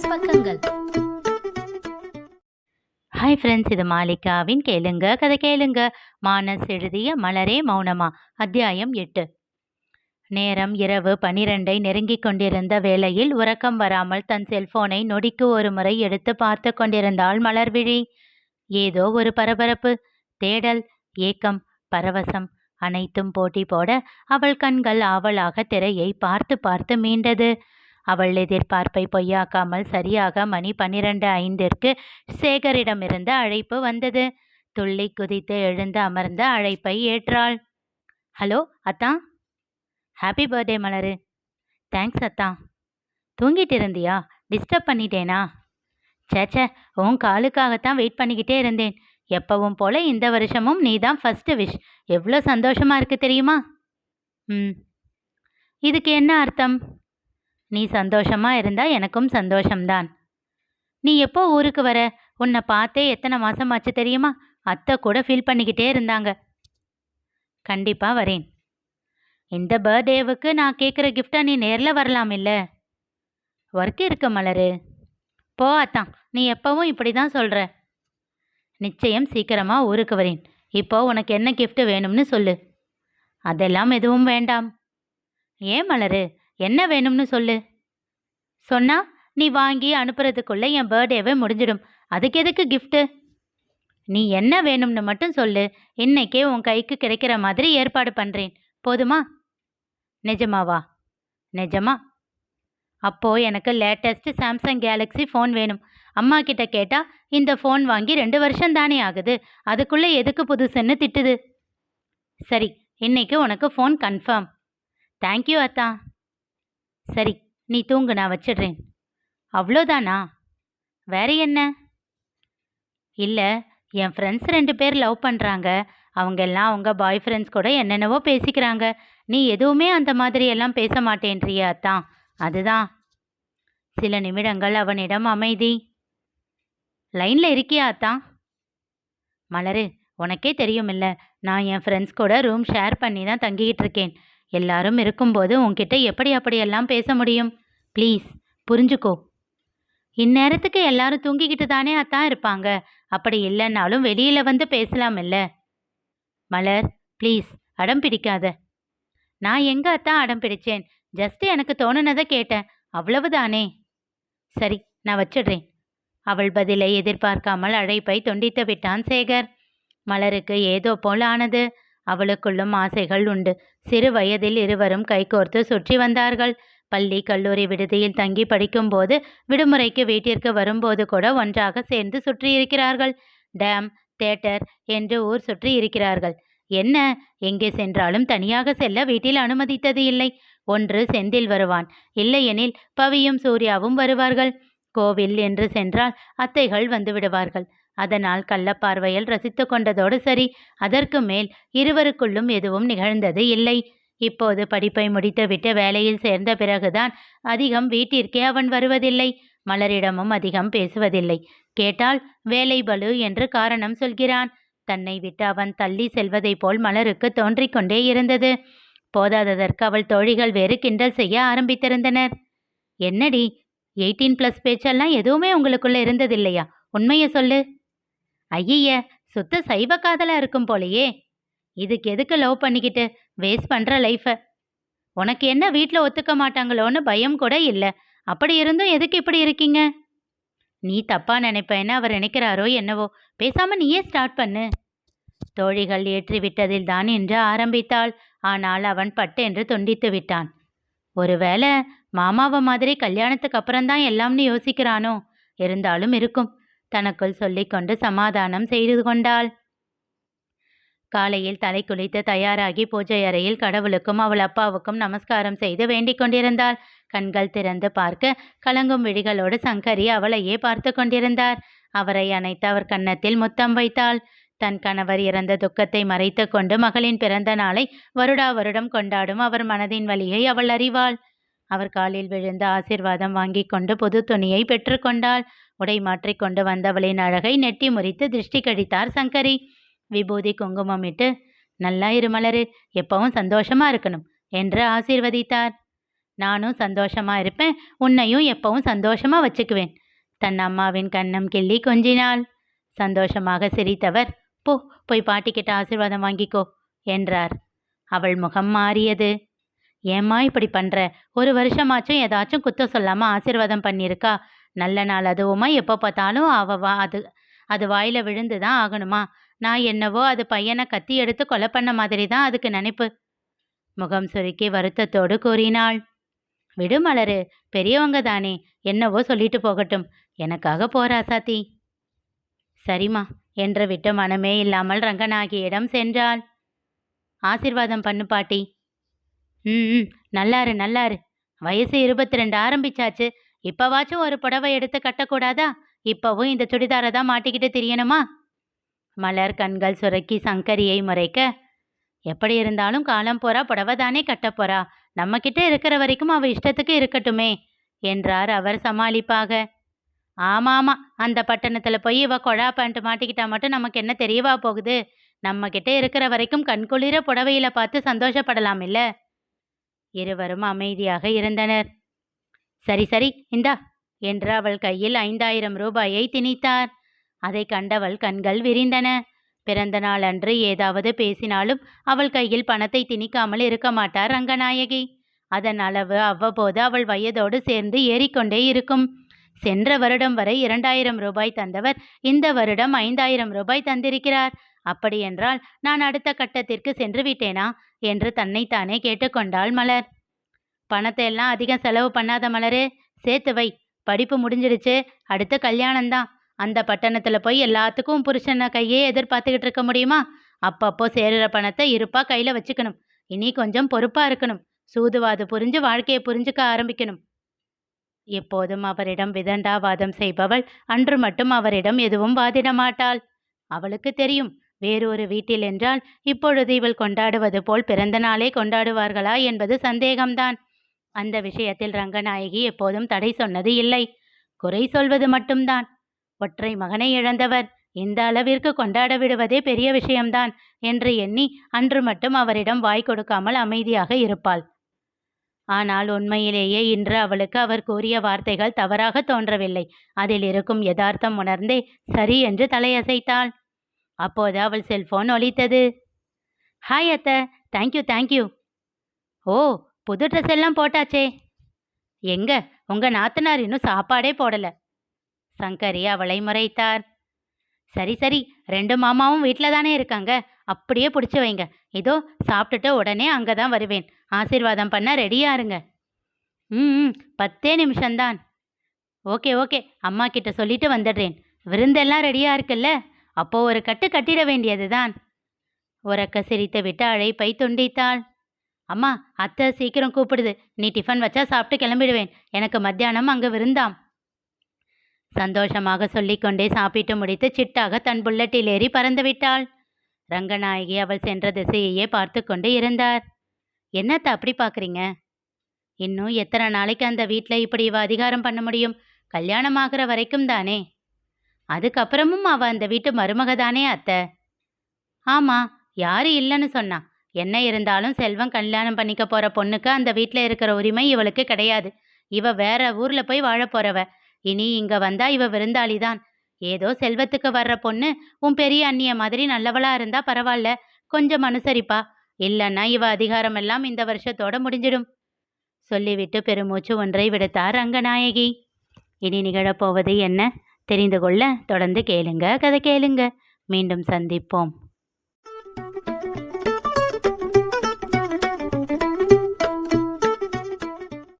Minus பக்கங்கள். Hi friends, இது மாலிகாவின் கேளுங்க கதை கேளுங்க. மானஸ் எழுதிய மலரே மௌனமா, அத்தியாயம் 8. நேரம் இரவு 12 நெருங்கிக் கொண்டிருந்த வேளையில் உறக்கம் வராமல் தன் செல்போனை நொடிக்கு ஒரு முறை எடுத்து பார்த்து கொண்டிருந்தாள் மலர்விழி. ஏதோ ஒரு பரபரப்பு, தேடல், ஏக்கம், பரவசம் அனைத்தும் போட்டி போட அவள் கண்கள் ஆவலாக திரையை பார்த்து பார்த்து மீண்டது. அவள் எதிர்பார்ப்பை பொய்யாக்காமல் சரியாக மணி 12:05 சேகரிடமிருந்து அழைப்பு வந்தது. துள்ளி குதித்து எழுந்து அமர்ந்த அழைப்பை ஏற்றாள். ஹலோ அத்தா. ஹாப்பி பர்த்டே மலரு. தேங்க்ஸ் அத்தா. தூங்கிட்டு இருந்தியா? டிஸ்டர்ப் பண்ணிட்டேனா? சேச்சே, உன் காலுக்காகத்தான் வெயிட் பண்ணிக்கிட்டே இருந்தேன். எப்பவும் போல இந்த வருஷமும் நீ தான் ஃபர்ஸ்ட் விஷ். எவ்வளோ சந்தோஷமா இருக்கு தெரியுமா? இதுக்கு என்ன அர்த்தம்? நீ சந்தோஷமா இருந்தா எனக்கும் சந்தோஷம்தான். நீ எப்போ ஊருக்கு வர? உன்னை பார்த்தே எத்தனை மாசமாச்சு தெரியுமா? அத்தை கூட ஃபீல் பண்ணிக்கிட்டே இருந்தாங்க. கண்டிப்பா வரேன். இந்த பர்த்டேவுக்கு நான் கேட்குற கிஃப்டை நீ நேரில் வரலாம் இல்லை? ஒர்க் இருக்கு மலரு. போ அத்தான், நீ எப்பவும் இப்படி தான் சொல்கிற. நிச்சயம் சீக்கிரமாக ஊருக்கு வரேன். இப்போ உனக்கு என்ன கிஃப்ட் வேணும்னு சொல்லு. அதெல்லாம் எதுவும் வேண்டாம். ஏன் மலரு, என்ன வேணும்னு சொல்லு. சொன்னா நீ வாங்கி அனுப்புறதுக்குள்ளே என் பர்த்டேவே முடிஞ்சிடும். அதுக்கு எதுக்கு கிஃப்ட்டு? நீ என்ன வேணும்னு மட்டும் சொல்லு. இன்னைக்கே உன் கைக்கு கிடைக்கிற மாதிரி ஏற்பாடு பண்ணுறேன். போதுமா? நிஜமாவா? நிஜமா. அப்போ எனக்கு லேட்டஸ்ட் சாம்சங் கேலக்ஸி ஃபோன் வேணும். அம்மா கிட்ட கேட்டால் இந்த ஃபோன் வாங்கி 2 வருஷம் தானே ஆகுது, அதுக்குள்ளே எதுக்கு புதுசுன்னு திட்டுது. சரி, இன்னைக்கு உனக்கு ஃபோன் கன்ஃபார்ம். தேங்க்யூ அத்தா. சரி, நீ தூங்கு, நான் வச்சிடுறேன். அவ்வளோதானா? வேற என்ன? இல்லை, என் ஃப்ரெண்ட்ஸ் 2 பேர் லவ் பண்ணுறாங்க. அவங்கெல்லாம் அவங்க பாய் ஃப்ரெண்ட்ஸ் கூட என்னென்னவோ பேசிக்கிறாங்க. நீ எதுவுமே அந்த மாதிரியெல்லாம் பேச மாட்டேன்றியா அத்தான்? அதுதான். சில நிமிடங்கள் அவனிடம் அமைதி. லைனில் இருக்கியா அத்தான்? மலரு, உனக்கே தெரியும் இல்லை, நான் என் ஃப்ரெண்ட்ஸ் கூட ரூம் ஷேர் பண்ணி தான் தங்கிக்கிட்டு இருக்கேன். எல்லாரும் இருக்கும்போது உன்கிட்ட எப்படி அப்படியெல்லாம் பேச முடியும்? ப்ளீஸ் புரிஞ்சுக்கோ. இந்நேரத்துக்கு எல்லாரும் தூங்கிக்கிட்டு தானே அத்தான் இருப்பாங்க. அப்படி இல்லைன்னாலும் வெளியில் வந்து பேசலாம் இல்லை? மலர், ப்ளீஸ் அடம் பிடிக்காத. நான் எங்கே அத்தான் அடம் பிடிச்சேன்? ஜஸ்ட் எனக்கு தோணுனதை கேட்டேன், அவ்வளவுதானே. சரி, நான் வச்சிடுறேன். அவள் பதிலை எதிர்பார்க்காமல் அழைப்பை துண்டித்து விட்டான் சேகர். மலருக்கு ஏதோ போல் ஆனது. அவளுக்குள்ளும் ஆசைகள் உண்டு. சிறு வயதில் இருவரும் கைகோர்த்து சுற்றி வந்தார்கள். பள்ளி கல்லூரி விடுதியில் தங்கி படிக்கும்போது, விடுமுறைக்கு வீட்டிற்கு வரும்போது கூட ஒன்றாக சேர்ந்து சுற்றியிருக்கிறார்கள். டேம், தியேட்டர் என்று ஊர் சுற்றி இருக்கிறார்கள். என்ன, எங்கே சென்றாலும் தனியாக செல்ல வீட்டில் அனுமதித்தது இல்லை. ஒன்று செந்தில் வருவான், இல்லையெனில் பவியும் சூர்யாவும் வருவார்கள். கோவில் என்று சென்றால் அத்தைகள் வந்து விடுவார்கள். அதனால் கள்ளப்பார்வையில் ரசித்து கொண்டதோடு சரி. அதற்கு மேல் இருவருக்குள்ளும் எதுவும் நிகழ்ந்தது இல்லை. இப்போது படிப்பை முடித்துவிட்டு வேலையில் சேர்ந்த பிறகுதான் அதிகம் வீட்டிற்கே அவன் வருவதில்லை. மலரிடமும் அதிகம் பேசுவதில்லை. கேட்டால் வேலை பளு என்று காரணம் சொல்கிறான். தன்னை விட்டு அவன் தள்ளி செல்வதைப் போல் மலருக்கு தோன்றிக்கொண்டே இருந்தது. போதாததற்கு அவள் தோழிகள் வேறு கிண்டல் செய்ய ஆரம்பித்திருந்தனர். என்னடி, 18+ பேச்செல்லாம் எதுவுமே உங்களுக்குள்ள இருந்ததில்லையா? உண்மையை சொல்லு. ஐய, சுத்த சைவ காதலா இருக்கும் போலையே. இதுக்கு எதுக்கு லவ் பண்ணிக்கிட்டு வேஸ்ட் பண்ணுற லைஃபை? உனக்கு என்ன வீட்டில் ஒத்துக்க மாட்டாங்களோன்னு பயம் கூட இல்லை. அப்படி இருந்தும் எதுக்கு இப்படி இருக்கீங்க? நீ தப்பா நினைப்பேன்னு அவர் நினைக்கிறாரோ என்னவோ. பேசாம நீயே ஸ்டார்ட் பண்ணு. தோழிகள் ஏற்றிவிட்டதில் தான் என்று ஆரம்பித்தாள். ஆனால் அவன் பட்டென்று துண்டித்து விட்டான். ஒருவேளை மாமாவை மாதிரி கல்யாணத்துக்கு அப்புறம்தான் எல்லாம்னு யோசிக்கிறானோ? இருந்தாலும் இருக்கும், தனக்குள் சொல்லிக்கொண்டு சமாதானம் செய்து கொண்டாள். காலையில் தலை குளித்து தயாராகி பூஜை அறையில் கடவுளுக்கும் அவள் அப்பாவுக்கும் நமஸ்காரம் செய்து வேண்டிக் கொண்டிருந்தாள். கண்கள் திறந்து பார்க்க கலங்கும் விழிகளோடு சங்கரி அவளையே பார்த்து கொண்டிருந்தார். அவரை அணைத்து அவர் கன்னத்தில் முத்தம் வைத்தாள். தன் கணவர் இறந்த துக்கத்தை மறைத்து கொண்டு மகளின் பிறந்த நாளை வருடா வருடம் கொண்டாடும் அவர் மனதின் வலியை அவள் அறிவாள். அவர் காலில் விழுந்து ஆசீர்வாதம் வாங்கி கொண்டு புது துணியை பெற்று கொண்டாள். உடை மாற்றி கொண்டு வந்தவளின் அழகை நெட்டி முறித்து திருஷ்டி கழித்தார் சங்கரி. விபூதி குங்குமம் இட்டு, நல்லா இரு மலரு, எப்பவும் சந்தோஷமா இருக்கணும் என்று ஆசீர்வதித்தார். நானும் சந்தோஷமா இருப்பேன், உன்னையும் எப்பவும் சந்தோஷமா வச்சுக்குவேன். தன் அம்மாவின் கன்னம் கிள்ளி கொஞ்சினாள். சந்தோஷமாக சிரித்தவர், போ, போய் பாட்டிக்கிட்ட ஆசீர்வாதம் வாங்கிக்கோ என்றார். அவள் முகம் மாறியது. ஏம்மா இப்படி பண்ற? ஒரு வருஷமாச்சும் ஏதாச்சும் குத்தம் சொல்லாம ஆசீர்வாதம் பண்ணியிருக்கா. நல்ல நாள் அதுவுமா எப்போ பார்த்தாலும் அது வாயில விழுந்து தான் ஆகணுமா? நான் என்னவோ அது பையனை கத்தி எடுத்து கொலை பண்ண மாதிரி தான் அதுக்கு நினைப்பு. முகம் சுருக்கி வருத்தத்தோடு கூறினாள். விடு மலரு, பெரியவங்க தானே, என்னவோ சொல்லிட்டு போகட்டும். எனக்காக போராசாத்தி. சரிம்மா என்று விட்டு மனமே இல்லாமல் ரங்கநாயகியிடம் சென்றாள். ஆசீர்வாதம் பண்ணு பாட்டி. ம் நல்லாரு நல்லாரு. வயசு 22 ஆரம்பிச்சாச்சு. இப்பவாச்சும் ஒரு புடவை எடுத்து கட்டக்கூடாதா? இப்பவும் இந்த சுடிதாரை தான் மாட்டிக்கிட்டு திரியணுமா? மலர் கண்கள் சுருக்கி சங்கரியை முறைக்க, எப்படி இருந்தாலும் காலம் போறா புடவை தானே கட்டப் போறா. நம்ம கிட்ட இருக்கிற வரைக்கும் அவ இஷ்டத்துக்கு இருக்கட்டுமே என்றார் அவர் சமாளிப்பாக. ஆமாமா, அந்த பட்டணத்துல போய் இவ கொழா பேண்ட் மாட்டிக்கிட்டா மட்டும் நமக்கு என்ன தெரியவா போகுது? நம்ம கிட்ட இருக்கிற வரைக்கும் கண்குளிர புடவையில பார்த்து சந்தோஷப்படலாம் இல்ல? இருவரும் அமைதியாக இருந்தனர். சரி சரி, இந்தா என்று அவள் கையில் 5000 ரூபாயை திணித்தார். அதை கண்டவள் கண்கள் விரிந்தன. பிறந்த நாள் அன்று ஏதாவது பேசினாலும் அவள் கையில் பணத்தை திணிக்காமல் இருக்க மாட்டார் ரங்கநாயகி. அதன் அளவு அவ்வப்போது அவள் வயதோடு சேர்ந்து ஏறிக்கொண்டே இருக்கும். சென்ற வருடம் வரை 2000 ரூபாய் தந்தவர் இந்த வருடம் 5000 ரூபாய் தந்திருக்கிறார். அப்படியென்றால் நான் அடுத்த கட்டத்திற்கு சென்று விட்டேனா என்று தன்னைத்தானே கேட்டுக்கொண்டாள் மலர். பணத்தை எல்லாம் அதிகம் செலவு பண்ணாத மலரே, சேர்த்து வை. படிப்பு முடிஞ்சிடுச்சு, அடுத்த கல்யாணம்தான். அந்த பட்டணத்துல போய் எல்லாத்துக்கும் புருஷனை கையே எதிர்பார்த்துக்கிட்டு இருக்க முடியுமா? அப்பப்போ சேருற பணத்தை இருப்பா கையில வச்சுக்கணும். இனி கொஞ்சம் பொறுப்பா இருக்கணும். சூதுவாது புரிஞ்சு வாழ்க்கையை புரிஞ்சுக்க ஆரம்பிக்கணும். எப்போதும் அவரிடம் விதண்டாவாதம் செய்பவள் அன்று மட்டும் அவரிடம் எதுவும் வாதிட மாட்டாள். அவளுக்கு தெரியும், வேறொரு வீட்டில் என்றால் இப்பொழுது இவள் கொண்டாடுவது போல் பிறந்த நாளே கொண்டாடுவார்களா என்பது சந்தேகம்தான். அந்த விஷயத்தில் ரங்கநாயகி எப்போதும் தடை சொன்னது இல்லை, குறை சொல்வது மட்டும்தான். ஒற்றை மகனை இழந்தவர் இந்த அளவிற்கு கொண்டாட விடுவதே பெரிய விஷயம்தான் என்று எண்ணி அன்று மட்டும் அவரிடம் வாய் கொடுக்காமல் அமைதியாக இருப்பாள். ஆனால் உண்மையிலேயே இன்று அவளுக்கு அவர் கூறிய வார்த்தைகள் தவறாக தோன்றவில்லை. அதில் இருக்கும் யதார்த்தம் உணர்ந்தே சரி என்று தலையசைத்தாள். அப்போது அவள் செல்போன் ஒலித்தது. ஹாய் அத்தை, தேங்க்யூ தேங்க்யூ. ஓ, புது ட்ரெஸ் எல்லாம் போட்டாச்சே. எங்க உங்க நாத்தனார் இன்னும் சாப்பாடே போடல. சங்கரி அவளை முறைத்தார். சரி சரி, 2 மாமாவும் வீட்டில் தானே இருக்காங்க, அப்படியே பிடிச்சி வைங்க. இதோ சாப்பிட்டுட்டு உடனே அங்கே தான் வருவேன். ஆசீர்வாதம் பண்ண ரெடியா இருங்க. ம் 10 நிமிஷம்தான். ஓகே ஓகே, அம்மா கிட்ட சொல்லிட்டு வந்துடுறேன். விருந்தெல்லாம் ரெடியா இருக்குல்ல? அப்போ ஒரு கட்டு கட்டிட வேண்டியது தான். உறக்க சிரித்து விட்டு அழைப்பை துண்டித்தாள். அம்மா, அத்தை சீக்கிரம் கூப்பிடுது. நீ டிஃபன் வச்சா சாப்பிட்டு கிளம்பிடுவேன். எனக்கு மத்தியானம் அங்கே விருந்தாம். சந்தோஷமாக சொல்லிக்கொண்டே சாப்பிட்டு முடித்து சிட்டாக தன் புல்லட்டில் ஏறி பறந்து விட்டாள். ரங்கநாயகி அவள் சென்ற திசையையே பார்த்து கொண்டு இருந்தார். என்னத்த அப்படி பார்க்குறீங்க? இன்னும் எத்தனை நாளைக்கு அந்த வீட்டில் இப்படி இவ அதிகாரம் பண்ண முடியும்? கல்யாணம் ஆகிற வரைக்கும் தானே. அதுக்கப்புறமும் அவ அந்த வீட்டு மருமக தானே அத்தை. ஆமா, யாரு இல்லைன்னு சொன்னா? என்ன இருந்தாலும் செல்வம் கல்யாணம் பண்ணிக்க போற பொண்ணுக்கு அந்த வீட்டில் இருக்கிற உரிமை இவளுக்கு கிடையாது. இவ வேற ஊர்ல போய் வாழ போறவ. இனி இங்க வந்தா இவ விருந்தாளிதான். ஏதோ செல்வத்துக்கு வர்ற பொண்ணு உன் பெரிய அண்ணிய மாதிரி நல்லவளா இருந்தா பரவாயில்ல, கொஞ்சம் அனுசரிப்பா. இல்லைன்னா இவ அதிகாரம் எல்லாம் இந்த வருஷத்தோட முடிஞ்சிடும். சொல்லிவிட்டு பெருமூச்சு ஒன்றை விடுத்தார் ரங்கநாயகி. இனி நிகழப்போவது என்ன தெரிந்து கொள்ள தொடர்ந்து கேளுங்க, கதை கேளுங்க. மீண்டும் சந்திப்போம்.